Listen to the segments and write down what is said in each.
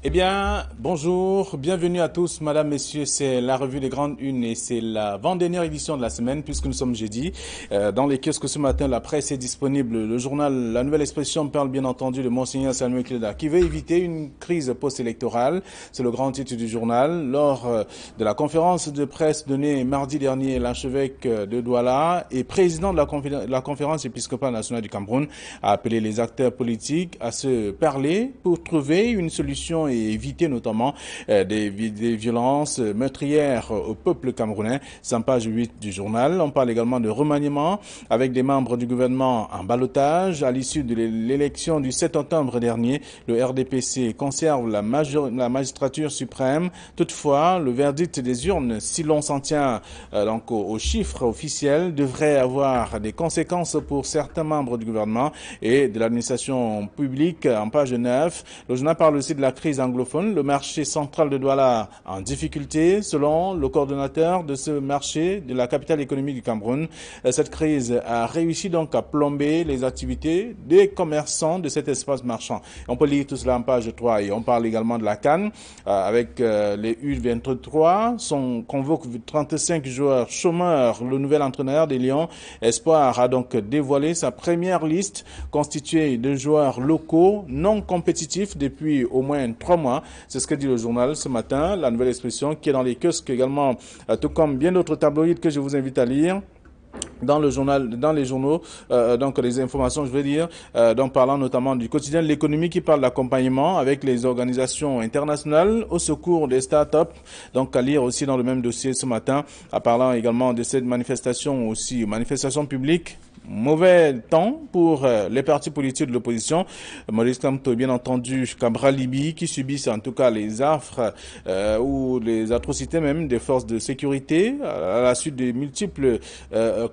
Eh bien, bonjour, bienvenue à tous, madame, messieurs, c'est la revue des grandes unes et c'est la avant-dernière édition de la semaine puisque nous sommes jeudi. Dans les kiosques ce matin, la presse est disponible. Le journal La Nouvelle Expression parle bien entendu de Monseigneur Samuel Cléda qui veut éviter une crise post-électorale. C'est le grand titre du journal. Lors de la conférence de presse donnée mardi dernier, l'archevêque de Douala et président de la conférence épiscopale nationale du Cameroun a appelé les acteurs politiques à se parler pour trouver une solution et éviter notamment des violences meurtrières au peuple camerounais. C'est en page 8 du journal. On parle également de remaniement avec des membres du gouvernement en ballottage. À l'issue de l'élection du 7 octobre dernier, le RDPC conserve la magistrature suprême. Toutefois, le verdict des urnes, si l'on s'en tient donc aux chiffres officiels, devrait avoir des conséquences pour certains membres du gouvernement et de l'administration publique. En page 9, le journal parle aussi de la crise anglophone, le marché central de Douala en difficulté, selon le coordonnateur de ce marché de la capitale économique du Cameroun. Cette crise a réussi donc à plomber les activités des commerçants de cet espace marchand. On peut lire tout cela en page 3 et on parle également de la CAN avec les U23. On convoque 35 joueurs chômeurs. Le nouvel entraîneur des Lions, Espoir, a donc dévoilé sa première liste constituée de joueurs locaux non compétitifs depuis au moins 3 mois. C'est ce que dit le journal ce matin, La Nouvelle Expression, qui est dans les kiosques également, tout comme bien d'autres tabloïds que je vous invite à lire. Dans le journal, dans les journaux, donc les informations, je veux dire, donc parlant notamment du quotidien de l'économie qui parle d'accompagnement avec les organisations internationales au secours des startups. Donc à lire aussi dans le même dossier ce matin, en parlant également de cette manifestation aussi, manifestation publique. Mauvais temps pour les partis politiques de l'opposition. Maurice Kamto, bien entendu, Cabral Libi, qui subissent en tout cas les affres ou les atrocités même des forces de sécurité à la suite de multiples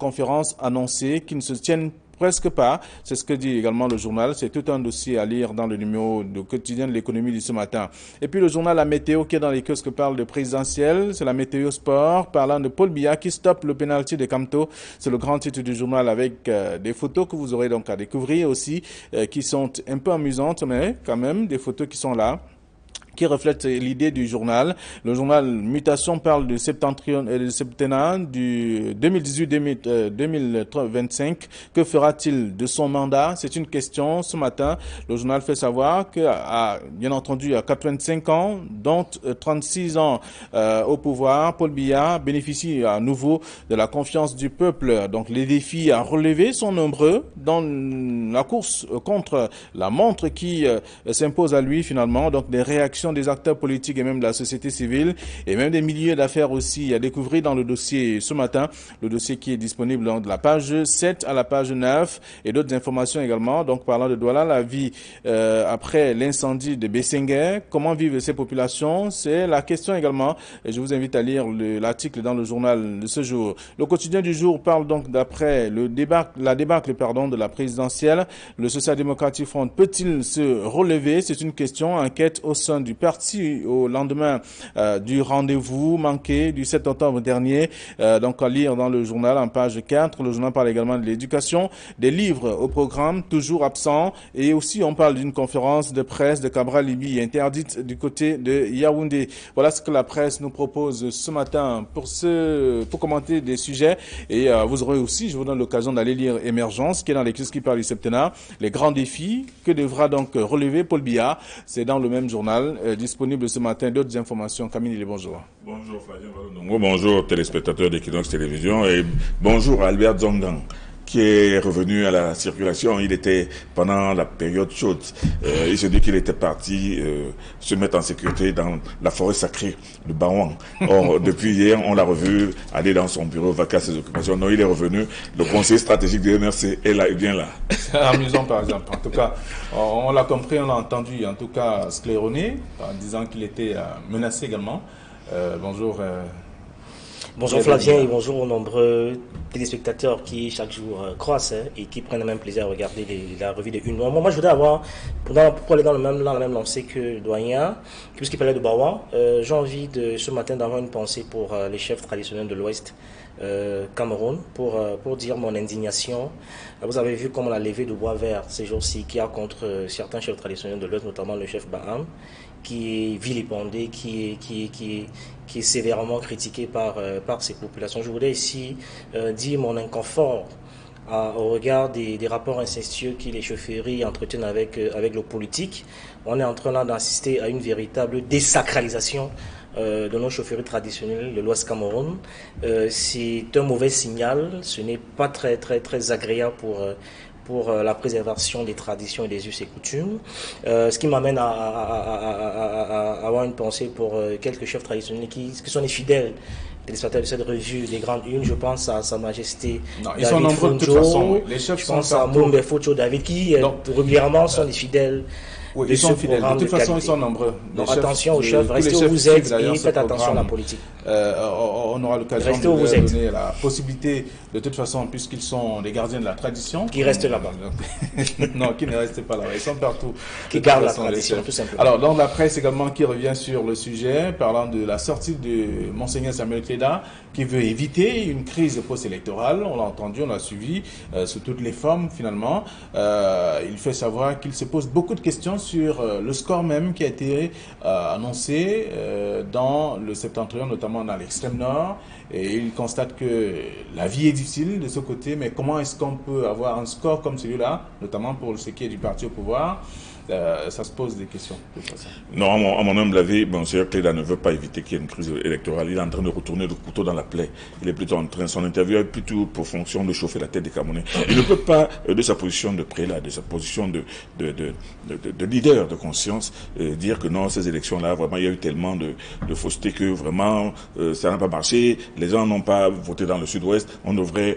conférences annoncées qui ne se tiennent presque pas. C'est ce que dit également le journal. C'est tout un dossier à lire dans le numéro du quotidien de l'économie de ce matin. Et puis le journal La Météo qui est dans les kiosques parle de présidentielle. C'est la météo sport parlant de Paul Biya qui stoppe le pénalty de Kamto. C'est le grand titre du journal avec des photos que vous aurez donc à découvrir aussi qui sont un peu amusantes mais quand même des photos qui sont là, qui reflète l'idée du journal. Le journal Mutation parle du septennat du 2018-2025. Que fera-t-il de son mandat? C'est une question ce matin. Le journal fait savoir que, bien entendu, à 85 ans, dont 36 ans au pouvoir, Paul Biya bénéficie à nouveau de la confiance du peuple. Donc les défis à relever sont nombreux dans la course contre la montre qui s'impose à lui finalement. Donc des réactions des acteurs politiques et même de la société civile et même des milieux d'affaires aussi à découvrir dans le dossier ce matin, le dossier qui est disponible de la page 7 à la page 9 et d'autres informations également. Donc parlant de Douala, la vie après l'incendie de Bessenguer, comment vivent ces populations, c'est la question également et je vous invite à lire l'article dans le journal de ce jour. Le quotidien du jour parle donc d'après la débâcle de la présidentielle. Le social-démocratique Front peut-il se relever? C'est une question, enquête au sein du parti au lendemain du rendez-vous manqué du 7 octobre dernier. Donc à lire dans le journal en page 4. Le journal parle également de l'éducation, des livres au programme toujours absents et aussi on parle d'une conférence de presse de Cabral Libi interdite du côté de Yaoundé. Voilà ce que la presse nous propose ce matin pour commenter des sujets et vous aurez aussi, je vous donne l'occasion d'aller lire Émergence qui est dans les kiosques qui parle du septennat, les grands défis que devra donc relever Paul Biya. C'est dans le même journal disponible ce matin. D'autres informations. Camille, bonjour. Bonjour Flavien Valonongo, bonjour téléspectateurs d'Equinox Télévision et bonjour Albert Zongang qui est revenu à la circulation. Il était pendant la période chaude. Il se dit qu'il était parti se mettre en sécurité dans la forêt sacrée de Bawang. Or, depuis hier, on l'a revu aller dans son bureau, vaquer à ses occupations. Non, il est revenu. Le conseiller stratégique de MRC est là, il vient là. C'est amusant, par exemple. En tout cas, on l'a compris, on l'a entendu, en tout cas, scléroné, en disant qu'il était menacé également. Bonjour. Bonjour Flavien et bonjour aux nombreux téléspectateurs qui chaque jour croissent et qui prennent même plaisir à regarder la revue de une. Moi, je voudrais avoir, pour aller dans la même lancée que le doyen, puisqu'il parlait de Bawa, j'ai envie ce matin d'avoir une pensée pour les chefs traditionnels de l'Ouest. Cameroun pour dire mon indignation. Vous avez vu comme la levée de bois vert ces jours-ci qui a contre certains chefs traditionnels de l'Ouest, notamment le chef Baham, qui est vilipendé, qui est sévèrement critiqué par ces populations. Je voudrais ici dire mon inconfort au regard des rapports incestueux que les chaufferies entretiennent avec le politique. On est en train là d'assister à une véritable désacralisation de nos chaufferies traditionnelles de l'Ouest Cameroun. C'est un mauvais signal, ce n'est pas très agréable pour la préservation des traditions et des us et coutumes. Ce qui m'amène à avoir une pensée pour quelques chefs traditionnels qui sont les fidèles téléspectateurs de cette revue des grandes unes. Je pense à Sa Majesté ils sont nombreux de toute façon. Les chefs je pense à Moumbe Focho David qui régulièrement sont des fidèles. Oui, ils sont fidèles. De toute façon, ils sont nombreux. Donc attention aux chefs, restez où vous êtes et faites attention à la politique. On aura l'occasion de leur donner la possibilité, de toute façon, puisqu'ils sont les gardiens de la tradition. Qui restent là-bas. Non, qui ne restent pas là-bas. Ils sont partout. Qui gardent la tradition, tout simplement. Alors, dans la presse également, qui revient sur le sujet, parlant de la sortie de Monseigneur Samuel Kleda, qui veut éviter une crise post-électorale. On l'a entendu, on l'a suivi sous toutes les formes, finalement. Il fait savoir qu'il se pose beaucoup de questions sur le score même qui a été annoncé dans le septentrion, notamment dans l'extrême nord. Et il constate que la vie est difficile de ce côté, mais comment est-ce qu'on peut avoir un score comme celui-là, notamment pour ce qui est du parti au pouvoir? Ça se pose des questions. De toute façon. Non, à mon humble avis, Monseigneur Kleda ne veut pas éviter qu'il y ait une crise électorale. Il est en train de retourner le couteau dans la plaie. Il est plutôt en train, son interview est plutôt pour fonction de chauffer la tête des Camerounais. Il ne peut pas, de sa position de prélat, de sa position de leader de conscience, dire que non, ces élections-là, vraiment, il y a eu tellement de fausseté que vraiment, ça n'a pas marché. Les gens n'ont pas voté dans le sud-ouest. On aurait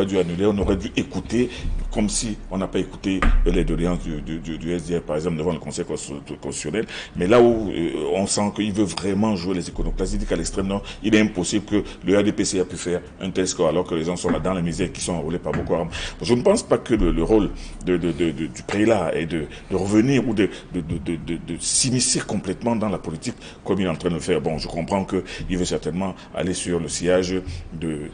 dû annuler, on aurait dû écouter, comme si on n'a pas écouté les doléances du SDF, par exemple, devant le Conseil constitutionnel. Mais là où on sent qu'il veut vraiment jouer les iconoclastes, il dit qu'à l'extrême nord, il est impossible que le RDPC a pu faire un tel score alors que les gens sont là dans la misère qui sont enrôlés par Boko Haram. Je ne pense pas que le rôle du prélat est de revenir ou de s'immiscer complètement dans la politique comme il est en train de faire. Bon, je comprends qu'il veut certainement aller sur le sillage de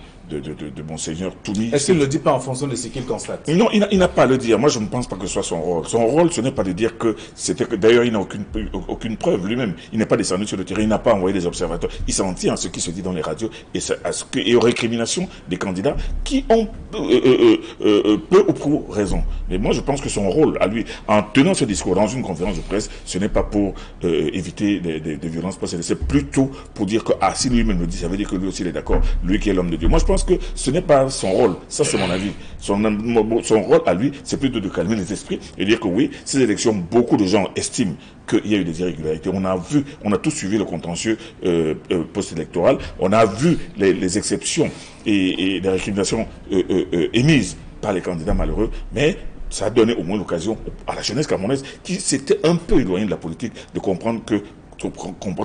Monseigneur Toumi. Est-ce qu'il ne le dit pas en fonction de ce qu'il constate? Non, il n'a pas à le dire. Moi, je ne pense pas que ce soit son rôle. Son rôle, ce n'est pas de dire que c'était... D'ailleurs, il n'a aucune preuve lui-même. Il n'est pas descendu sur le terrain, il n'a pas envoyé des observateurs. Il s'en tient à ce qui se dit dans les radios et aux récriminations des candidats qui ont peu ou prou raison. Mais moi, je pense que son rôle, à lui, en tenant ce discours dans une conférence de presse, ce n'est pas pour éviter des violences passées. C'est plutôt pour dire que, si lui-même le dit, ça veut dire que lui aussi, il est d'accord. Lui qui est l'homme de Dieu. Moi, je pense que ce n'est pas son rôle. Ça, c'est mon avis. Son rôle à lui, c'est plutôt de calmer les esprits et dire que oui, ces élections, beaucoup de gens estiment qu'il y a eu des irrégularités. On a tous suivi le contentieux post-électoral. On a vu les exceptions et les récriminations émises par les candidats malheureux, mais ça a donné au moins l'occasion à la jeunesse camerounaise qui s'était un peu éloignée de la politique de comprendre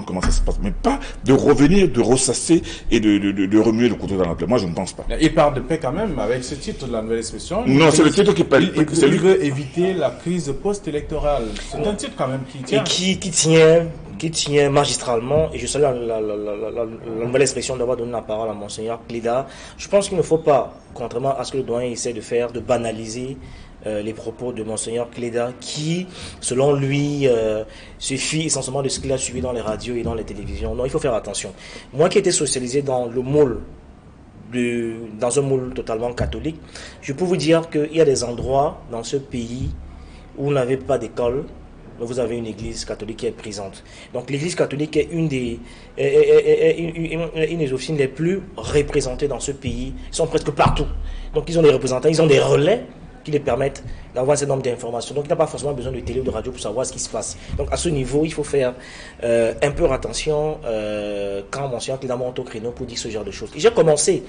comment ça se passe, mais pas de revenir, de ressasser et de remuer le couteau dans la plaie. Moi, je ne pense pas. Il parle de paix quand même avec ce titre de la nouvelle expression. Non, c'est le titre qui parle. Il veut éviter la crise post-électorale. C'est un titre quand même qui tient. Et qui tient magistralement, et je salue la nouvelle expression d'avoir donné la parole à Monseigneur Kleda. Je pense qu'il ne faut pas, contrairement à ce que le doyen essaie de faire, de banaliser les propos de Monseigneur Kleda qui, selon lui, se fie essentiellement de ce qu'il a suivi dans les radios et dans les télévisions. Non, il faut faire attention. Moi qui ai été socialisé dans un moule totalement catholique, je peux vous dire qu'il y a des endroits dans ce pays où vous n'avez pas d'école, mais vous avez une église catholique qui est présente. Donc l'église catholique est une des officines les plus représentées dans ce pays. Ils sont presque partout. Donc ils ont des représentants, ils ont des relais qui les permettent d'avoir un certain nombre d'informations. Donc il n'y a pas forcément besoin de télé ou de radio pour savoir ce qui se passe. Donc à ce niveau, il faut faire un peu attention quand Monseigneur Kleda monte au créneau pour dire ce genre de choses. Et j'ai commencé,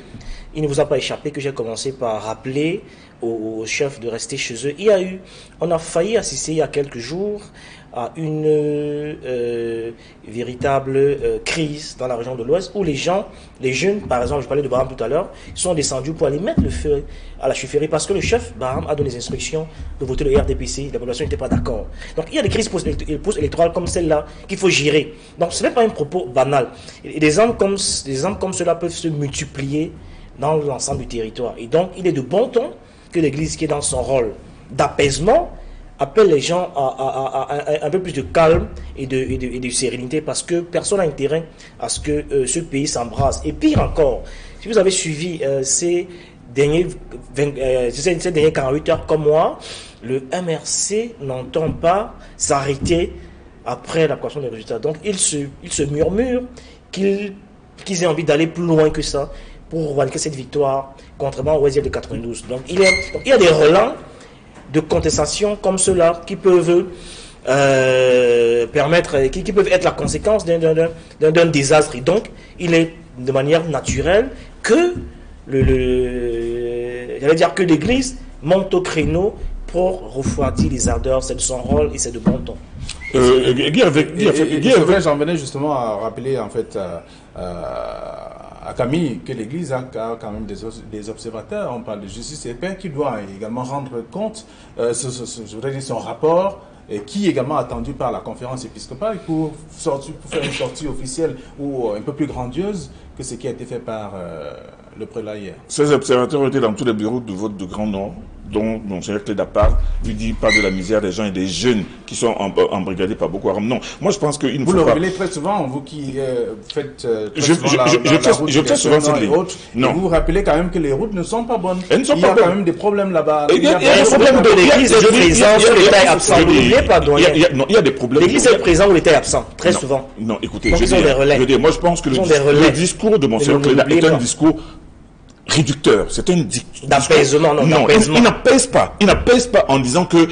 il ne vous a pas échappé que j'ai commencé par rappeler aux chefs de rester chez eux. On a failli assister il y a quelques jours à une véritable crise dans la région de l'Ouest où les jeunes, par exemple, je parlais de Baham tout à l'heure, sont descendus pour aller mettre le feu à la chefferie parce que le chef Baham a donné des instructions de voter le RDPC, la population n'était pas d'accord. Donc il y a des crises post-électorales comme celle-là qu'il faut gérer. Donc ce n'est pas un propos banal. Et des exemples comme cela peuvent se multiplier dans l'ensemble du territoire. Et donc il est de bon ton que l'Église, qui est dans son rôle d'apaisement, appelle les gens à un peu plus de calme et de sérénité parce que personne n'a intérêt à ce que ce pays s'embrase. Et pire encore, si vous avez suivi ces dernières 48 heures comme moi, le MRC n'entend pas s'arrêter après l'approbation des résultats. Donc il se murmure qu'ils aient envie d'aller plus loin que ça pour revendiquer cette victoire, contrairement au SDF de 92. Donc il y a des relents de contestation comme ceux-là qui peuvent qui peuvent être la conséquence d'un désastre. Et donc, il est de manière naturelle que j'allais dire que l'Église monte au créneau pour refroidir les ardeurs. C'est de son rôle et c'est de bon ton. J'en venais justement à rappeler en fait à Camille que l'Église a quand même des observateurs. On parle de justice et paix qui doit également rendre compte, je voudrais dire son rapport, qui est également attendu par la conférence épiscopale pour faire une sortie officielle ou un peu plus grandiose que ce qui a été fait par le prélat hier. Ces observateurs étaient dans tous les bureaux de vote de Grand Nord, dont Monseigneur Clédapart lui dit pas de la misère des gens et des jeunes qui sont embrigadés par Boko Haram. Non, moi je pense qu'il ne faut pas... Vous le révélez très souvent, vous qui faites je fais souvent cette ligne. Non. Vous vous rappelez quand même que les routes ne sont pas bonnes. Elles ne sont il y pas a bonnes. quand même des problèmes là-bas. Il y a des problèmes de l'Église est présent où l'État est absent. Il y a des problèmes. L'Église est présent où l'État est absent, très souvent. Non, écoutez, moi je pense que le discours de Monseigneur Clédapart est un discours réducteur, c'est un d'apaisement. Non, il n'apaise pas. Il n'apaise pas en disant que,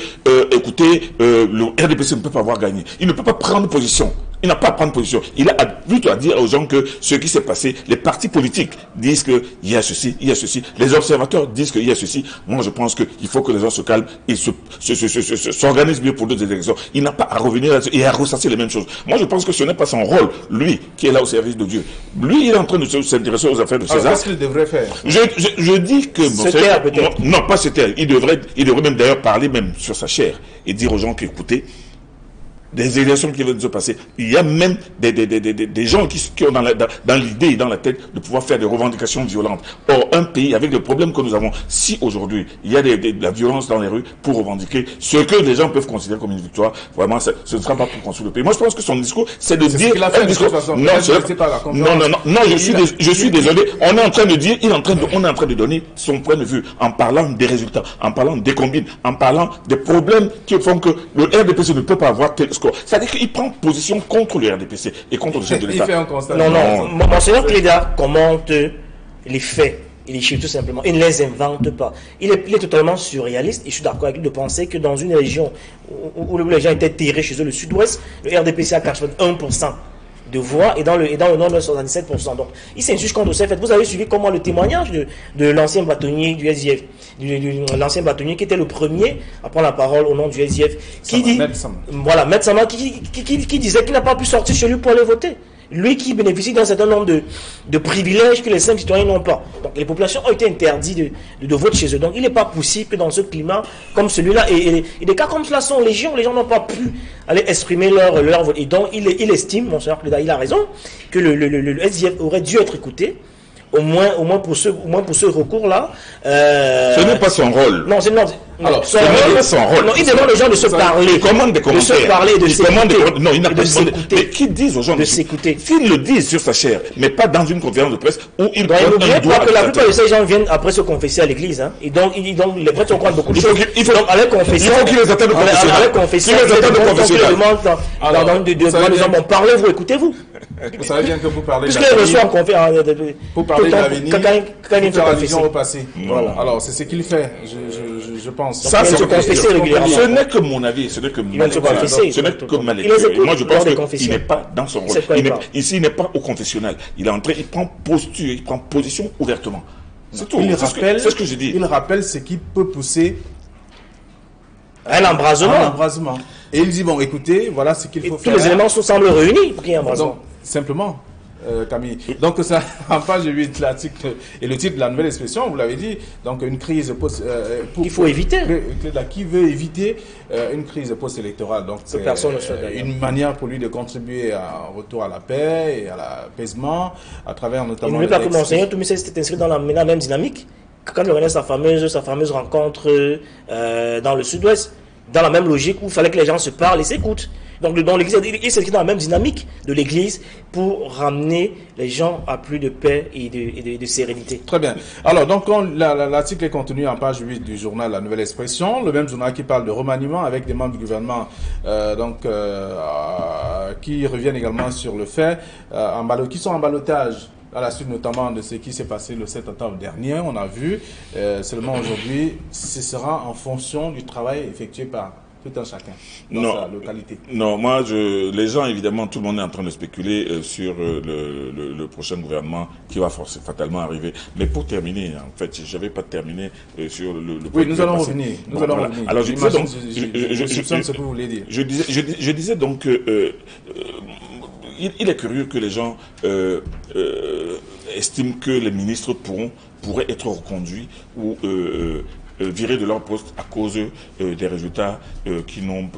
écoutez, le RDPC ne peut pas avoir gagné. Il ne peut pas prendre position. Il n'a pas à prendre position. Il a plutôt à dire aux gens que ce qui s'est passé, les partis politiques disent qu'il y a ceci, il y a ceci. Les observateurs disent qu'il y a ceci. Moi, je pense qu'il faut que les gens se calment et s'organisent mieux pour d'autres élections. Il n'a pas à revenir là-dessus et à ressasser les mêmes choses. Moi, je pense que ce n'est pas son rôle, lui, qui est là au service de Dieu. Lui, il est en train de s'intéresser aux affaires de César. Qu'est-ce qu'il devrait faire? Je dis que... Non, pas se taire. Il devrait même d'ailleurs parler même sur sa chair et dire aux gens qu'écoutez, des élections qui viennent de se passer. Il y a même des gens qui ont dans l'idée et dans la tête de pouvoir faire des revendications violentes. Or, un pays avec les problèmes que nous avons, si aujourd'hui il y a de la violence dans les rues pour revendiquer ce que les gens peuvent considérer comme une victoire, vraiment, ce ne sera pas pour construire le pays. Moi, je pense que son discours, c'est de dire... un discours... Non, je suis désolé. On est en train de dire, on est en train de donner son point de vue en parlant des résultats, en parlant des combines, en parlant des problèmes qui font que le RDPC ne peut pas avoir tel score. C'est-à-dire qu'il prend position contre le RDPC et contre le chef de l'État. Il fait un constat. Non. Monseigneur Cléda commente les faits et les chiffres tout simplement. Il ne les invente pas. Il est totalement surréaliste et je suis d'accord avec lui de penser que dans une région où les gens étaient terrés chez eux, le sud-ouest, le RDPC a 81% de voix et dans le nord, 77%. Donc, il s'insurge contre ces faits. Vous avez suivi comment le témoignage de l'ancien bâtonnier du SDF, l'ancien bâtonnier qui était le premier à prendre la parole au nom du SDF, qui dit, voilà, Maître Sama, qui disait qu'il n'a pas pu sortir chez lui pour aller voter. Lui qui bénéficie d'un certain nombre de privilèges que les simples citoyens n'ont pas. Donc les populations ont été interdites de vote chez eux. Donc il n'est pas possible que dans ce climat comme celui-là, et des cas comme cela sont légion, les gens n'ont pas pu aller exprimer leur vote. Et donc il estime, Monseigneur Cléda, il a raison, que le SDF aurait dû être écouté. Au moins pour ce recours-là. Ce n'est pas son rôle. Non, c'est son rôle. Non, il demande aux gens de se parler. Il commande des commentaires. De se parler, de s'écouter. Non, il n'a pas demandé. Mais qui disent aux gens de s'écouter. S'ils le disent sur sa chair, mais pas dans une conférence de presse où il doit un droit que la plupart de ces gens viennent après se confesser à l'église. Hein. Et donc les prêtres ont beaucoup de choses. Il faut qu'ils les attendent au confessionnal. Parlez-vous, écoutez-vous. Vous savez bien que vous parlez de l'avenir. Vous parlez de l'avenir, la vision au passé. Voilà. Alors, c'est ce qu'il fait, je pense. Ça, ce n'est que mon avis, ce n'est que ma lecture. Moi, je pense qu'il n'est pas dans son rôle. Ici, il n'est pas au confessionnal. Il est entré, il prend posture, il prend position ouvertement. C'est tout. C'est ce que je dis. Il rappelle ce qui peut pousser à l'embrasement. Et il dit, bon, écoutez, voilà ce qu'il faut faire. Tous les éléments semblent réunis pour qu'il y ait un embrasement. Donc, simplement, Camille. Donc, ça, en page 8, l'article et le titre de la nouvelle expression, vous l'avez dit, donc une crise qu'il faut éviter. Qui veut éviter une crise post-électorale. Donc, c'est une manière pour lui de contribuer au retour à la paix et à l'apaisement, à travers notamment... Il ne veut pas que Monseigneur Toumé s'est inscrit dans la même dynamique. Quand il organise sa fameuse rencontre dans le sud-ouest, dans la même logique où il fallait que les gens se parlent et s'écoutent. Donc dans l'église, il s'inscrit dans la même dynamique de l'église pour ramener les gens à plus de paix et de sérénité. Très bien. Alors, donc, l'article est contenu en page 8 du journal La Nouvelle Expression, le même journal qui parle de remaniement avec des membres du gouvernement qui reviennent également sur le fait, qui sont en ballotage. À la suite notamment de ce qui s'est passé le 7 octobre dernier, on a vu, seulement aujourd'hui, ce sera en fonction du travail effectué par tout un chacun dans sa localité. Non, moi, les gens, évidemment, tout le monde est en train de spéculer sur le prochain gouvernement qui va fatalement arriver. Mais pour terminer, en fait, je n'avais pas terminé sur le oui, nous allons revenir. Nous allons revenir. Alors, je disais donc... ce que vous voulez dire. Je disais donc... il est curieux que les gens estiment que les ministres pourraient être reconduits ou virés de leur poste à cause des résultats qu'ils n'ont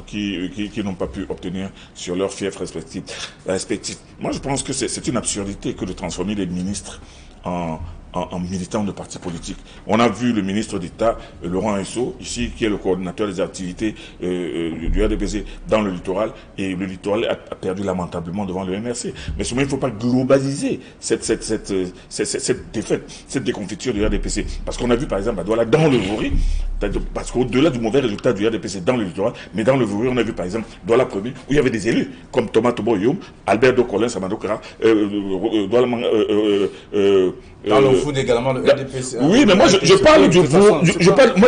pas pu obtenir sur leurs fiefs respectifs. Moi, je pense que c'est une absurdité que de transformer les ministres en militants de partis politiques. On a vu le ministre d'État, Laurent Esso, ici, qui est le coordinateur des activités du RDPC dans le littoral, et le littoral a perdu lamentablement devant le MRC. Mais seulement, il ne faut pas globaliser cette défaite, cette déconfiture du RDPC. Parce qu'on a vu, par exemple, à Douala, dans le Vouri, parce qu'au-delà du mauvais résultat du RDPC dans le littoral, mais dans le Vouri, on a vu, par exemple, Douala Premier, où il y avait des élus, comme Thomas Tobo-Youm, Alberto Colin, Samadokara, dans le foot également, le RDPC. Oui, mais moi je parle du moi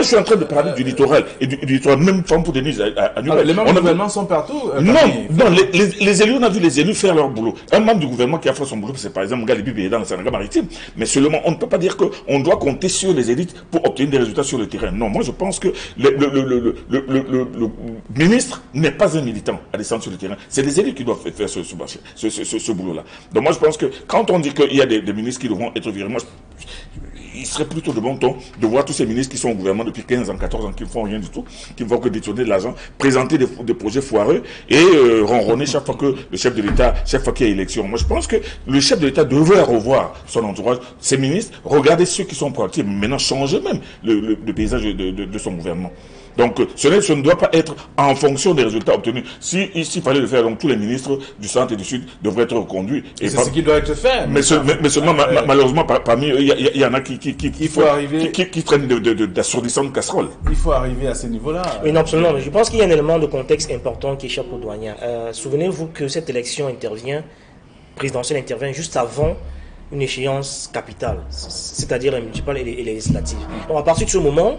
je suis en train de parler du littoral et du littoral, même femme pour Denise à Newell. Les membres du gouvernement sont partout. Non, les élus, on a vu les élus faire leur boulot. Un membre du gouvernement qui a fait son boulot, c'est par exemple Galibi Béé dans le Sénégal maritime. Mais seulement, on ne peut pas dire qu'on doit compter sur les élites pour obtenir des résultats sur le terrain. Non, moi je pense que le ministre n'est pas un militant à descendre sur le terrain. C'est les élus qui doivent faire ce boulot-là. Donc moi je pense que quand on dit qu'il y a des ministres qui devront être virés, moi, il serait plutôt de bon ton de voir tous ces ministres qui sont au gouvernement depuis 15 ans, 14 ans, qui ne font rien du tout, qui ne font que détourner de l'argent, présenter des projets foireux et ronronner chaque fois que le chef de l'État, chaque fois qu'il y a élection. Moi, je pense que le chef de l'État devrait revoir son entourage, ses ministres, regarder ceux qui sont proactifs, maintenant changer même le paysage de son gouvernement. Donc, ce ne doit pas être en fonction des résultats obtenus. S'il fallait le faire, donc tous les ministres du centre et du sud devraient être reconduits. C'est ce qui doit être fait. Mais seulement, malheureusement, parmi eux, il y en a qui traînent d'assourdissantes casseroles. Il faut arriver à ce niveau-là. Oui, non, absolument. Mais je pense qu'il y a un élément de contexte important qui échappe aux douaniers. Souvenez-vous que cette élection présidentielle intervient juste avant une échéance capitale, c'est-à-dire les municipales et les législatives. Donc à partir de ce moment,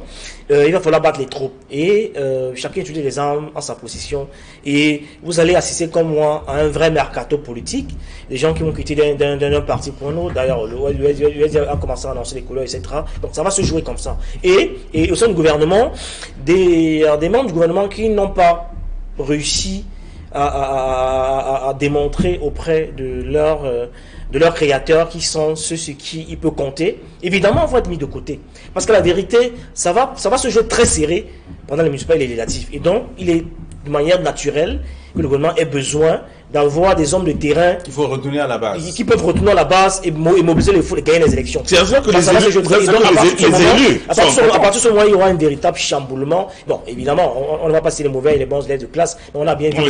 il va falloir battre les troupes et chacun étudie les armes en sa position et vous allez assister comme moi à un vrai mercato politique, des gens qui vont quitter d'un parti pour un autre. D'ailleurs, l'USD a commencé à annoncer les couleurs, etc. Donc ça va se jouer comme ça. Et au sein du gouvernement, des membres du gouvernement qui n'ont pas réussi à démontrer auprès de leurs créateurs qui sont ceux sur qui il peut compter, évidemment vont être mis de côté. Parce que la vérité, ça va se jouer très serré pendant les municipales et les législatives. Et donc, il est de manière naturelle que le gouvernement ait besoin d'avoir des hommes de terrain qu'il faut retourner à la base, qui peuvent retourner à la base et mobiliser les foules et gagner les élections. C'est à dire que les élus, à partir de ce moment, il y aura un véritable chamboulement. Bon, évidemment, on ne va pas citer les mauvais et les bons élèves de classe, mais on a bien vu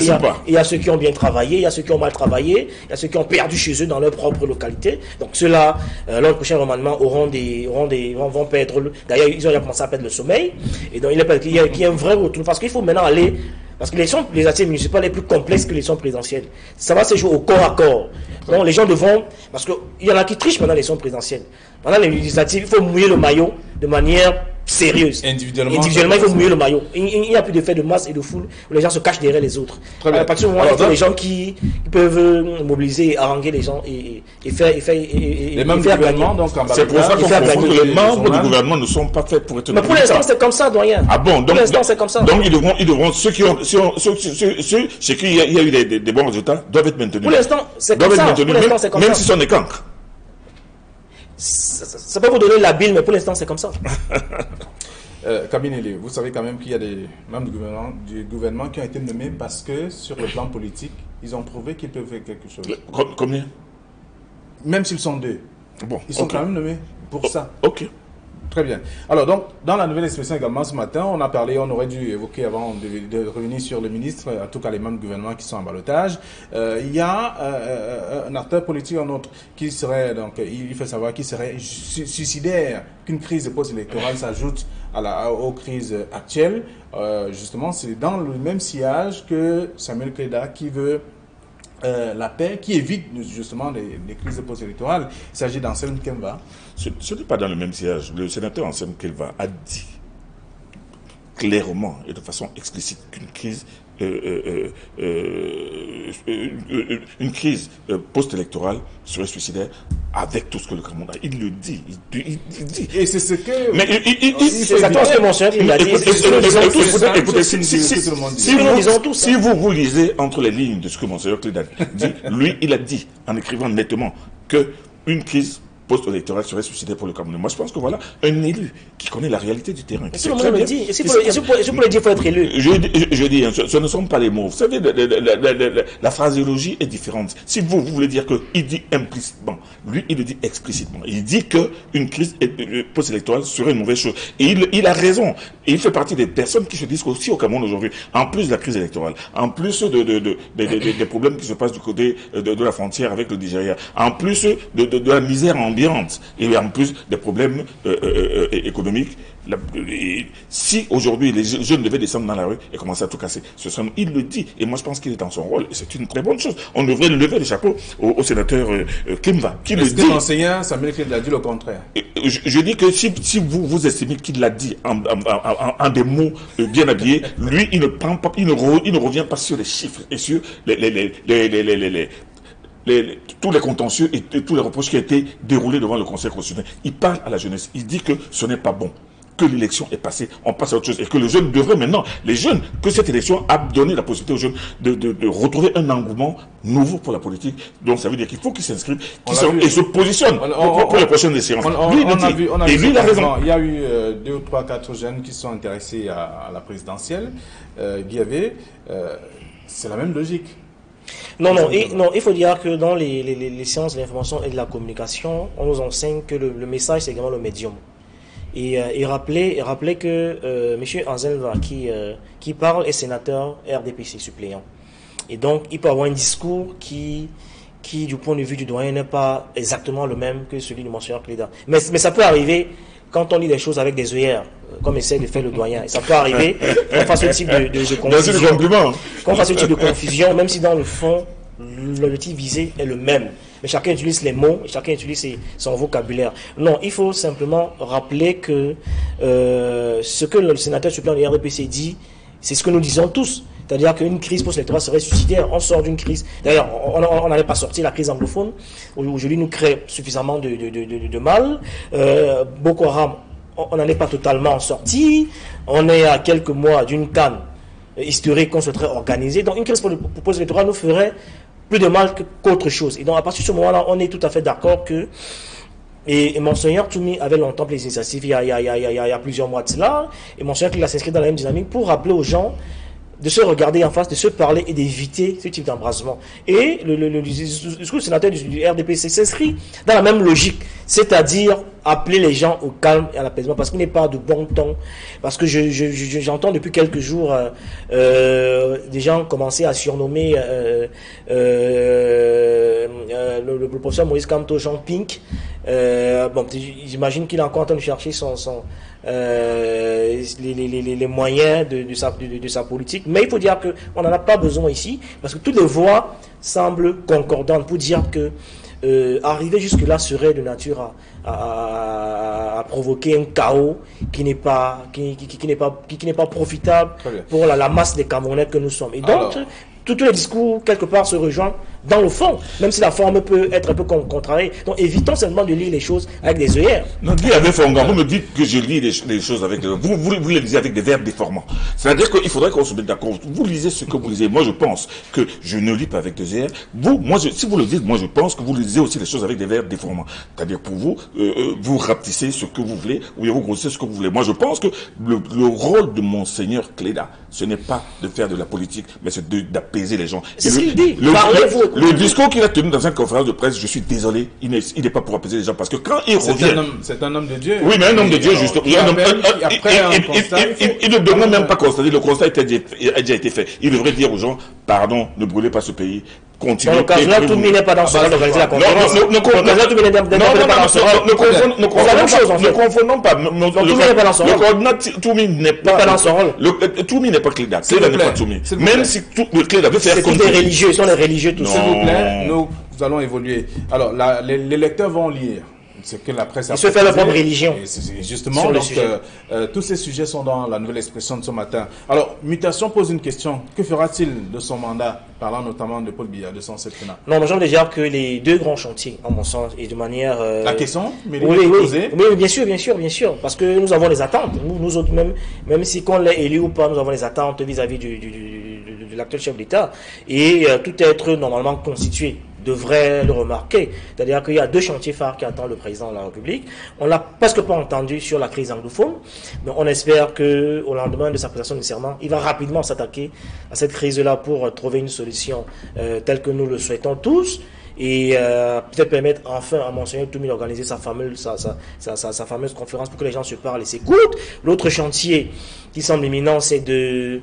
il y a ceux qui ont bien travaillé, il y a ceux qui ont mal travaillé, il y a ceux qui ont perdu chez eux dans leur propre localité. Donc ceux-là, lors du prochain remaniement, vont perdre. D'ailleurs, ils ont déjà commencé à perdre le sommeil. Et donc, il y a un vrai retour. Parce qu'il faut maintenant aller. Parce que l'élection législative municipale est plus complexe que l'élection présidentielle. Ça va se jouer au corps à corps. Donc les gens devront... Parce qu'il y en a qui trichent pendant l'élection présidentielle. Pendant les législatives, il faut mouiller le maillot de manière sérieuse. Individuellement, il faut mouiller le maillot. Il n'y a plus d'effet de masse et de foule où les gens se cachent derrière les autres. Très bien. À partir du moment où il y a des gens qui peuvent mobiliser et haranguer les gens et faire les membres du faire gouvernement, gagner. donc en C'est pour ça qu'on faire confond gagner que les membres du gouvernement ne sont pas faits pour être Mais pour militants. l'instant, c'est comme ça, doyen. Ah bon, Pour l'instant, c'est comme ça. Donc ils devront ceux ceux qui il y a eu des bons résultats doivent être maintenus. Pour l'instant, c'est comme Doivent être ça. maintenus, Pour l'instant, c'est comme même ça. si ce sont des cancres. Ça peut vous donner la bile, mais pour l'instant, c'est comme ça. Kabinele, vous savez quand même qu'il y a des membres du gouvernement qui ont été nommés parce que sur le plan politique, ils ont prouvé qu'ils peuvent faire quelque chose. Combien? Même s'ils sont deux. Bon, Ils sont ok. quand même nommés pour ça. Ok. Très bien. Alors donc, dans la nouvelle expression également ce matin, on a parlé, on aurait dû évoquer avant de revenir sur le ministre, en tout cas les membres du gouvernement qui sont en ballottage. Il y a un acteur politique, un autre, qui serait, donc, il fait savoir qu'il serait suicidaire, qu'une crise post-électorale s'ajoute aux crises actuelles. Justement, c'est dans le même sillage que Samuel Keda qui veut la paix, qui évite justement les crises post-électorales. Il s'agit d'Anselme Kemba. Ce n'est pas dans le même siège. Le sénateur Anselme Kemba a dit clairement et de façon explicite qu'une crise post-électorale serait suicidaire avec tout ce que le Cameroun a. Il le dit. Il dit. Et c'est ce que... Mais C'est exactement ce que mon cher il a dit. Écoutez, si vous lisez entre les lignes de ce que Monseigneur Cléda dit, lui, il a dit, en écrivant nettement, qu'une crise post-électorale serait suicidaire pour le Cameroun. Moi, je pense que voilà un élu qui connaît la réalité du terrain. Si le monde le dit, et si vous le dire, il faut être élu. Je dis, ce ne sont pas les mots. Vous savez, la phraséologie est différente. Si vous voulez dire qu'il dit implicitement, lui, il le dit explicitement. Il dit qu'une crise post-électorale serait une mauvaise chose. Et il a raison. Et il fait partie des personnes qui se disent aussi au Cameroun aujourd'hui, en plus de la crise électorale, en plus des problèmes qui se passent du côté de la frontière avec le Nigeria, en plus de la misère ambiante, et en plus des problèmes économiques. Si aujourd'hui les jeunes devaient descendre dans la rue et commencer à tout casser, il le dit, et moi je pense qu'il est dans son rôle, et c'est une très bonne chose. On devrait lever le chapeau au sénateur Kemba, qui le dit. Est-ce que l'enseignant Samuel Keda a dit le contraire? Je dis que si vous estimez qu'il l'a dit en des mots bien habillés, lui il ne prend pas, il ne revient pas sur les chiffres et sur tous les contentieux et tous les reproches qui ont été déroulés devant le Conseil constitutionnel. Il parle à la jeunesse. Il dit que ce n'est pas bon, que l'élection est passée, on passe à autre chose, et que les jeunes devraient maintenant, que cette élection a donné la possibilité aux jeunes de retrouver un engouement nouveau pour la politique. Donc ça veut dire qu'il faut qu'ils s'inscrivent et se positionnent pour les prochaines échéances. Et lui, il a raison. Il y a eu 2 ou 3, 4 jeunes qui sont intéressés à la présidentielle. C'est la même logique. Non, il faut dire que dans les sciences de l'information et de la communication, on nous enseigne que le message, c'est également le médium. Et rappeler que M. Anselme qui parle est sénateur RDPC suppléant. Et donc, il peut avoir un discours qui du point de vue du doyen, n'est pas exactement le même que celui du monseigneur Cléda. Mais ça peut arriver quand on lit des choses avec des œillères, comme essaie de faire le doyen. Et ça peut arriver qu'on fasse ce type de confusion. Qu'on fasse ce type de confusion, même si dans le fond, le type visé est le même. Mais chacun utilise les mots, chacun utilise son vocabulaire. Non, il faut simplement rappeler que ce que le sénateur suppléant de RDPC dit, c'est ce que nous disons tous. C'est-à-dire qu'une crise post-électorale serait suicidaire. On sort d'une crise. D'ailleurs, on n'allait pas sortir la crise anglophone. Aujourd'hui, nous crée suffisamment de mal. Boko Haram, on n'en est pas totalement sorti. On est à quelques mois d'une canne historique qu'on souhaiterait organiser. Donc, une crise post-électorale nous ferait plus de mal qu'autre chose. Et donc, à partir de ce moment-là, on est tout à fait d'accord que. Et Monseigneur Toumi avait longtemps pris les initiatives il y a plusieurs mois de cela. Et Monseigneur Toumi s'inscrit dans la même dynamique pour rappeler aux gens de se regarder en face, de se parler et d'éviter ce type d'embrasement. Et le discours du sénateur du RDPC s'inscrit dans la même logique, c'est-à-dire appeler les gens au calme et à l'apaisement, parce qu'il n'est pas de bon ton. Parce que j'entends depuis quelques jours des gens commencer à surnommer le professeur Moïse Kamto Jean Pink. J'imagine qu'il est encore en train de chercher les moyens de sa politique, mais il faut dire qu'on n'en a pas besoin ici, parce que toutes les voix semblent concordantes pour dire que arriver jusque-là serait de nature à provoquer un chaos qui n'est pas profitable pour la masse des Camerounais que nous sommes. Et donc, tous les discours, quelque part, se rejoignent dans le fond, même si la forme peut être un peu contrariée. Donc, évitons seulement de lire les choses avec des œillères. Non, dis avec Fongan, vous me dites que je lis les choses avec... Vous les lisez avec des verbes déformants. C'est-à-dire qu'il faudrait qu'on se mette d'accord. Vous lisez ce que vous lisez. Moi, je pense que je ne lis pas avec des œillères. Si vous le dites, moi, je pense que vous lisez aussi les choses avec des verbes déformants. C'est-à-dire, pour vous, vous rapetissez ce que vous voulez, ou vous grossissez ce que vous voulez. Moi, je pense que le rôle de Monseigneur Cléda, ce n'est pas de faire de la politique, mais c'est d'apaiser les gens. C'est ce qu'il dit. Le discours qu'il a tenu dans une conférence de presse, je suis désolé, il n'est pas pour apaiser les gens, parce que quand il revient... C'est un homme de Dieu. Oui, mais un homme de Dieu, justement. Il ne devrait même pas constater, le constat a déjà été fait. Il devrait dire aux gens, pardon, ne brûlez pas ce pays. Continuez. Dans le cas là, Toumi n'est pas dans ce rôle d'organiser la conférence. Ne confondons pas. Toumi n'est pas dans son rôle. Toumi n'est pas Cléda. Cléda n'est pas Toumi. Même si Cléda veut faire comme des religieux, ils sont les religieux tous. S'il vous plaît, nous allons évoluer. Alors, les lecteurs vont lire. C'est que la presse a... Ils se fait leur propre religion. Justement, donc, tous ces sujets sont dans la nouvelle expression de ce matin. Alors, Mutation pose une question. Que fera-t-il de son mandat, parlant notamment de Paul Biya, de son septennat? Non, moi, j'aime déjà que les deux grands chantiers, en mon sens, et de manière... La question oui, bien sûr. Parce que nous avons les attentes. Nous autres, même si qu'on l'ait élu ou pas, nous avons les attentes vis-à-vis de l'actuel chef d'État. Et tout être normalement constitué devrait le remarquer. C'est-à-dire qu'il y a deux chantiers phares qui attendent le président de la République. On l'a presque pas entendu sur la crise anglophone, mais on espère qu'au lendemain de sa prestation de serment, il va rapidement s'attaquer à cette crise-là pour trouver une solution telle que nous le souhaitons tous. Et peut-être permettre enfin à Monseigneur Toumi d'organiser sa fameuse conférence pour que les gens se parlent et s'écoutent. L'autre chantier qui semble imminent, c'est de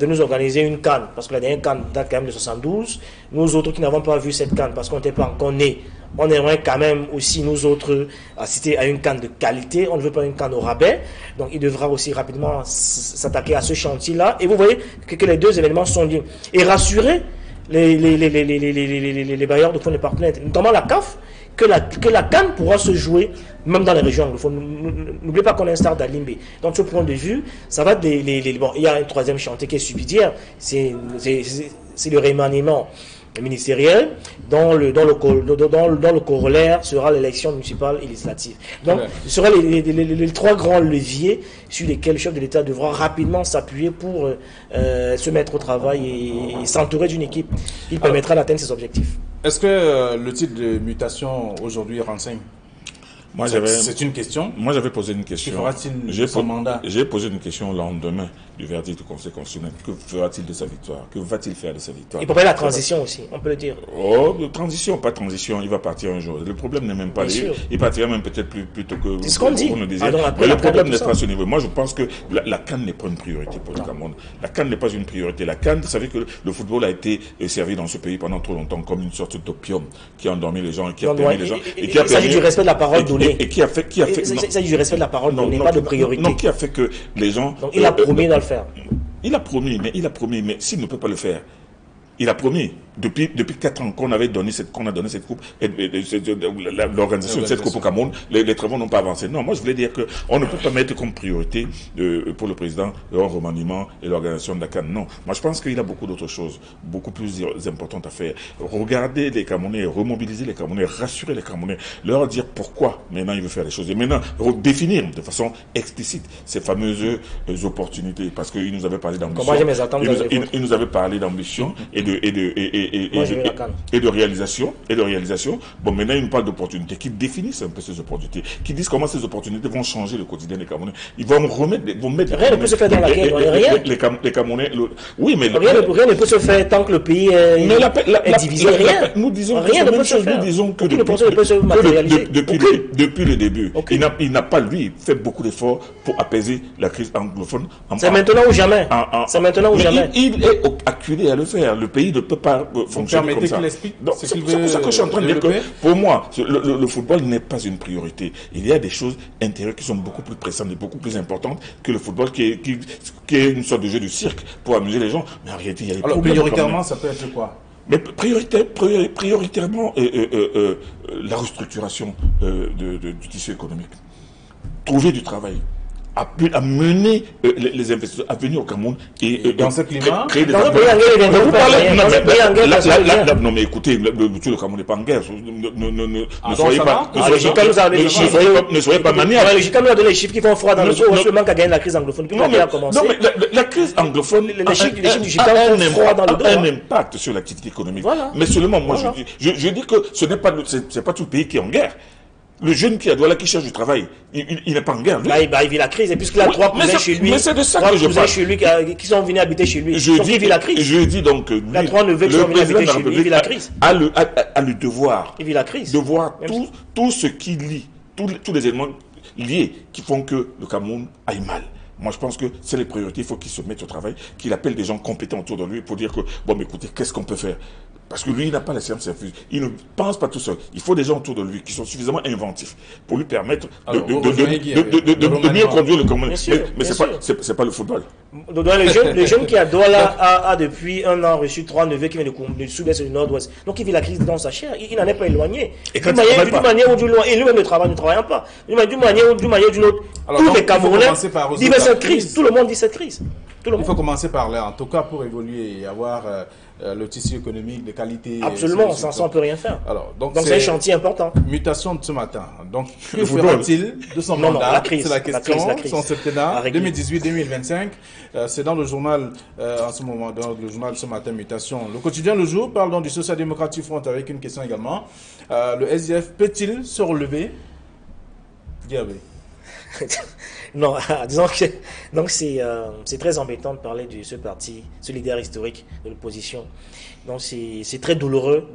nous organiser une CAN, parce que la dernière CAN date quand même de 72. Nous autres qui n'avons pas vu cette CAN, parce qu'on n'était pas encore nés, on aimerait quand même aussi, nous autres, assister à une CAN de qualité. On ne veut pas une CAN au rabais. Donc, il devra aussi rapidement s'attaquer à ce chantier-là. Et vous voyez que les deux événements sont liés. Et rassurer les bailleurs de fonds, les partenaires, notamment la CAF, que la CAN pourra se jouer même dans les régions anglophones. N'oubliez pas qu'on est un star d'Alimbe. Donc, de ce point de vue, ça va bon, il y a un troisième chantier qui est subsidiaire, c'est le remaniement ministériel, dont le corollaire sera l'élection municipale et législative. Donc, ce seraient les trois grands leviers sur lesquels le chef de l'État devra rapidement s'appuyer pour se mettre au travail et s'entourer d'une équipe qui permettra d'atteindre ses objectifs. Est-ce que le titre de mutation aujourd'hui renseigne? C'est une question. Moi, j'avais posé une question. Que fera-t-il de son mandat? J'ai posé une question au lendemain du verdict du Conseil constitutionnel. Que fera-t-il de sa victoire? Que va-t-il faire de sa victoire? Il peut pas la transition aussi, on peut le dire. Oh, transition, pas transition, il va partir un jour. Le problème n'est même pas lui. Il partira même peut-être plus tôt que c'est ce qu'on dit. Mais le problème n'est pas à ce niveau. Moi, je pense que la CAN n'est pas une priorité pour le Cameroun. La CAN n'est pas une priorité. La CAN, vous savez que le football a été servi dans ce pays pendant trop longtemps comme une sorte d'opium qui a endormi les gens et qui a permis les gens. Il s'agit du respect de la parole donnée. Et qui a fait. Il s'agit du respect de la parole donnée, pas de priorité. Non, qui a fait que les gens. Donc, il a promis de le faire. Il a promis, mais s'il ne peut pas le faire, il a promis, depuis 4 ans qu'on a donné cette coupe, l'organisation de cette coupe au Cameroun, les travaux n'ont pas avancé. Non, moi je voulais dire qu'on ne peut pas mettre comme priorité pour le président le remaniement et l'organisation de la CAN. Non, moi je pense qu'il a beaucoup d'autres choses, beaucoup plus importantes à faire. Regarder les Camerounais, remobiliser les Camerounais, rassurer les Camerounais, leur dire pourquoi maintenant il veut faire les choses. Et maintenant, définir de façon explicite ces fameuses opportunités, parce qu'il nous avait parlé d'ambition. Il nous avait parlé d'ambition et de réalisation. Bon, maintenant, ils nous parlent d'opportunités, qui définissent un peu ces opportunités, qui disent comment ces opportunités vont changer le quotidien des Camerounais. Ils vont mettre rien ne peut se faire dans la guerre, rien. Les Camerounais, oui, mais rien ne peut se faire tant que le pays est divisé. Rien. Nous disons rien ne peut se faire. Nous disons que depuis le début, il n'a pas, lui, fait beaucoup d'efforts pour apaiser la crise anglophone. C'est maintenant ou jamais. C'est maintenant ou jamais. Il est acculé à le faire. Le pays ne peut pas fonctionner comme ça. C'est pour ça que je suis en train de dire que, pour moi, le football n'est pas une priorité. Il y a des choses intérieures qui sont beaucoup plus pressantes et beaucoup plus importantes que le football qui est une sorte de jeu de cirque pour amuser les gens. Mais en réalité, il y a des problèmes. Alors, prioritairement, ça peut être quoi? Mais prioritairement, la restructuration du tissu économique. Trouver du travail. À mener les investisseurs à venir au Cameroun et dans ce climat créer des emplois. Non mais écoutez, le Cameroun n'est pas en guerre. Ne soyez pas maniaques. Le Jicam nous a donné les chiffres qui font froid dans le dos. Le manque à gagner la crise anglophone. Non mais la crise anglophone les chiffres du Jicam font froid dans le dos. A un impact sur l'activité économique. Mais seulement moi je dis que ce n'est pas tout le pays qui est en guerre. Le jeune qui a Douala qui cherche du travail, il n'est pas en guerre. Il vit la crise. Et puisqu'il a trois cousins chez lui, mais c'est de ça que je parle. Chez lui qui sont venus habiter chez lui. Il vit la crise. Je dis donc, lui, il a trois neveux qui sont venus habiter chez lui. Il vit la crise. A le devoir. Il vit la crise. De voir tout ce qui lie, tous les éléments liés qui font que le Cameroun aille mal. Moi, je pense que c'est les priorités. Il faut qu'il se mette au travail, qu'il appelle des gens compétents autour de lui pour dire que, bon, mais écoutez, qu'est-ce qu'on peut faire? Parce que lui, il n'a pas la science infuse. Il ne pense pas tout seul. Il faut des gens autour de lui qui sont suffisamment inventifs pour lui permettre de mieux conduire le Cameroun. Mais c'est pas le football. Le jeune qui a Douala a depuis un an reçu 3 neveux qui viennent du sud-est et du nord-ouest. Donc il vit la crise dans sa chair. Il n'en est pas éloigné. D'une manière ou d'une autre, et lui-même ne travaille pas. D'une manière ou d'une autre, tous les Camerounais vivent cette crise. Tout le monde vit cette crise. Il faut commencer par là, en tout cas pour évoluer et avoir le tissu économique de qualité. Absolument, sans ça on ne peut rien faire. Alors, donc c'est un chantier important. Mutation de ce matin. Donc, que fera-t-il de son mandat? C'est la question. Son septennat 2018-2025. C'est dans le journal, en ce moment, dans le journal ce matin, Mutation. Le quotidien Le Jour parle donc du Social Democratic Front avec une question également. Le SDF peut-il se relever? Diable. Non, disons que donc c'est très embêtant de parler de ce parti, ce leader historique de l'opposition. Donc c'est très douloureux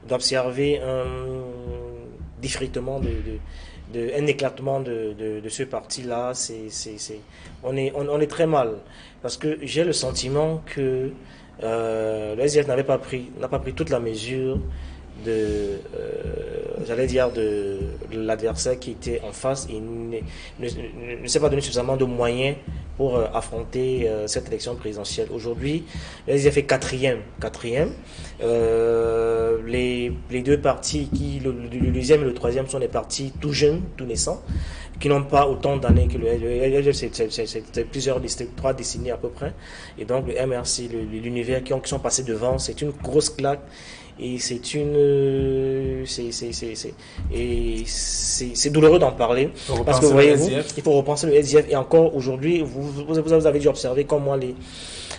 d'observer un défritement, un éclatement de ce parti-là. On est très mal parce que j'ai le sentiment que le SDF n'a pas pris toute la mesure de l'adversaire qui était en face et ne s'est pas donné suffisamment de moyens pour affronter cette élection présidentielle. Aujourd'hui, le SDF est quatrième. Les deux partis, le deuxième et le troisième, sont des partis tout jeunes, tout naissants, qui n'ont pas autant d'années que le SDF. C'est 3 décennies à peu près. Et donc le MRC, l'univers qui sont passés devant, c'est une grosse claque. Et c'est douloureux d'en parler parce que vous voyez, il faut repenser le SDF. Et encore aujourd'hui, vous avez dû observer comme moi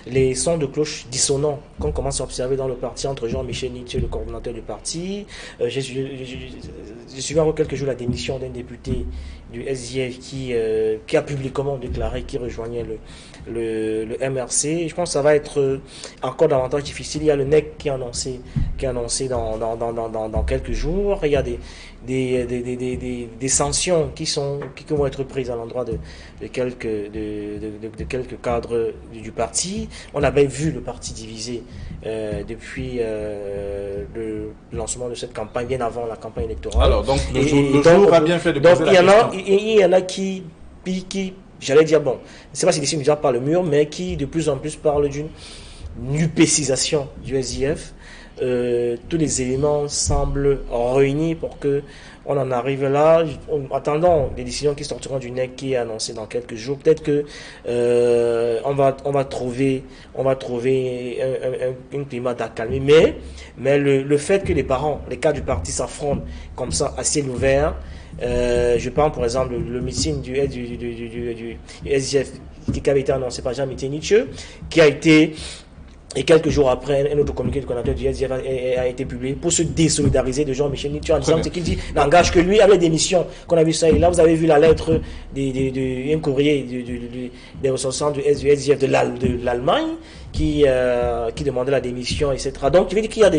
les sons de cloche dissonants qu'on commence à observer dans le parti entre Jean-Michel Nietzsche, le coordinateur du parti. J'ai suivi encore quelques jours la démission d'un député du SDF qui a publiquement déclaré qu'il rejoignait le MRC. Je pense que ça va être encore davantage difficile. Il y a le NEC qui a annoncé dans quelques jours. Il y a des sanctions qui vont être prises à l'endroit de quelques cadres du parti. On avait vu le parti divisé depuis le lancement de cette campagne, bien avant la campagne électorale. Alors, donc, le jour a bien fait de poser la question. Il y en a qui j'allais dire, bon, je ne sais pas si d'ici déjà par le mur, mais qui de plus en plus parlent d'une nupécisation du SDF. Tous les éléments semblent réunis pour que on en arrive là. Attendons les décisions qui sortiront du NEC qui est annoncé dans quelques jours. Peut-être que on va trouver un climat d'accalmie. Mais le fait que les cadres du parti s'affrontent comme ça à ciel ouvert. Je prends pour exemple le meeting du SDF qui avait été annoncé par Jean-Michel Nietzsche, qui a été, et quelques jours après, un autre communiqué du coordinateur du SDF a été publié pour se désolidariser de Jean-Michel Nietzsche en disant ce qu'il dit n'engage que lui avec des missions qu'on a vu ça. Et là, vous avez vu la lettre un courrier des ressortissants du SDF de l'Allemagne qui demandait la démission, etc. Donc, il veut dire qu'il y a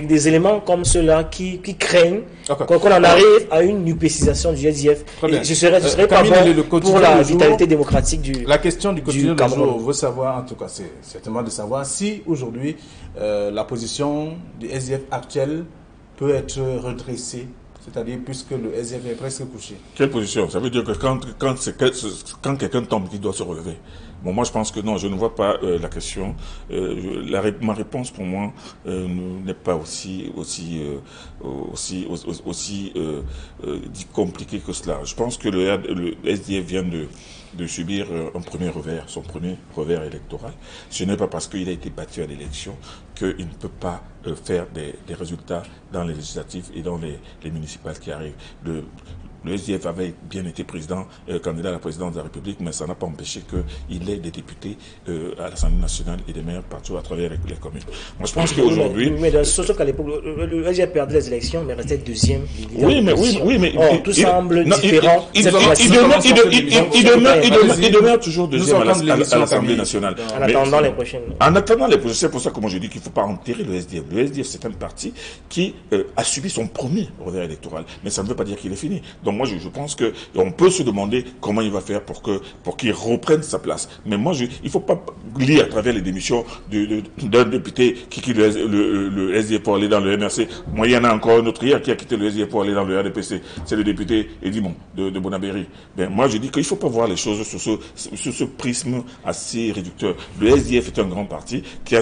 des éléments comme ceux-là qui craignent qu'on en arrive à une nupécisation du SDF. Ce serait pas bon pour la vitalité démocratique du La question du quotidien du jour, veut savoir, en tout cas, c'est certainement de savoir si aujourd'hui la position du SDF actuel peut être redressée. C'est-à-dire puisque le SDF est presque couché. Quelle position? Ça veut dire que quand quelqu'un tombe, il doit se relever. Bon, moi, je pense que non, je ne vois pas la question. Ma réponse, pour moi, n'est pas aussi compliquée que cela. Je pense que le SDF vient de subir un premier revers, son premier revers électoral. Ce n'est pas parce qu'il a été battu à l'élection qu'il ne peut pas faire des résultats dans les législatives et dans les municipales qui arrivent. Le SDF avait bien été candidat à la présidence de la République, mais ça n'a pas empêché qu'il ait des députés à l'Assemblée nationale et des maires partout à travers les communes. Moi, je pense qu'aujourd'hui... Sauf qu'à l'époque, le SDF perdait les élections, mais restait deuxième. Oui, mais... Or, tout semble différent. Il demeure toujours deuxième à l'Assemblée nationale. En attendant les prochaines. En attendant les prochaines, c'est pour ça que moi je dis qu'il ne faut pas enterrer le SDF. Le SDF, c'est un parti qui a subi son premier revers électoral, mais ça ne veut pas dire qu'il est fini. Donc moi, je pense qu'on peut se demander comment il va faire pour qu'il reprenne sa place. Mais moi, il ne faut pas lire à travers les démissions d'un député qui quitte le SDF pour aller dans le MRC. Moi, il y en a encore un autre hier qui a quitté le SDF pour aller dans le RDPC. C'est le député Edimon de Bonabéry. Ben, moi, je dis qu'il ne faut pas voir les choses sur ce prisme assez réducteur. Le SDF est un grand parti qui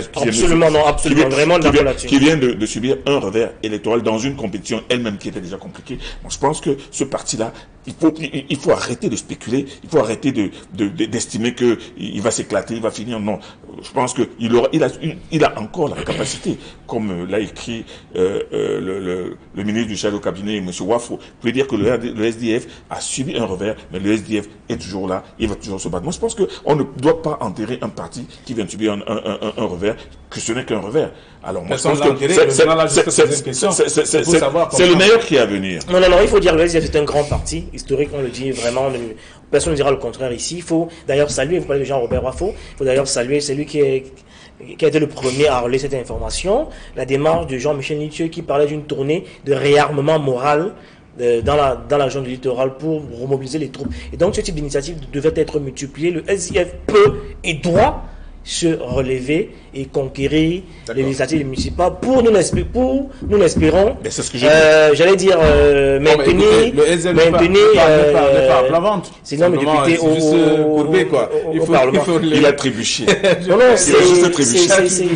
vient de subir un revers électoral dans une compétition elle-même qui était déjà compliquée. Bon, je pense que ce parti-là, il faut arrêter de spéculer, il faut arrêter d'estimer qu'il va s'éclater, il va finir. Non, je pense qu'il a encore la capacité, comme l'a écrit le ministre du chef au cabinet, M. Wafo, pour dire que le SDF a subi un revers, mais le SDF est toujours là, il va toujours se battre. Moi, je pense qu'on ne doit pas enterrer un parti qui vient de subir un revers, que ce n'est qu'un revers. Alors, moi, je pense que c'est le meilleur qui est à venir. Non, il faut dire que le SDF est un grand parti, historique, on le dit vraiment, personne ne dira le contraire ici. Il faut d'ailleurs saluer, vous parlez de Jean-Robert Wafo, il faut d'ailleurs saluer celui qui a été le premier à relayer cette information, la démarche de Jean-Michel Nitieux qui parlait d'une tournée de réarmement moral dans la région du littoral pour remobiliser les troupes. Et donc ce type d'initiative devait être multiplié. Le SDF peut et doit se relever et conquérir les législatives municipales pour nous l'espérons. C'est ce que j'allais dire maintenir. Sinon le député au Parlement. Il a trébuché.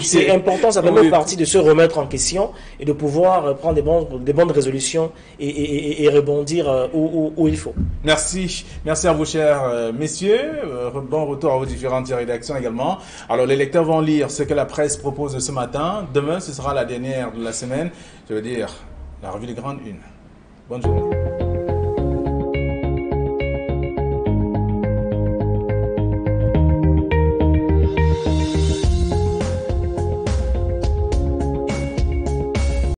C'est important, ça permet au parti de se remettre en question et de pouvoir prendre des bonnes résolutions et rebondir où il faut. Merci à vous, chers messieurs. Bon retour à vos différentes rédactions également. Alors, les lecteurs vont lire ce que la presse propose ce matin. Demain, ce sera la dernière de la semaine. Je veux dire, la revue des grandes unes. Bonne journée.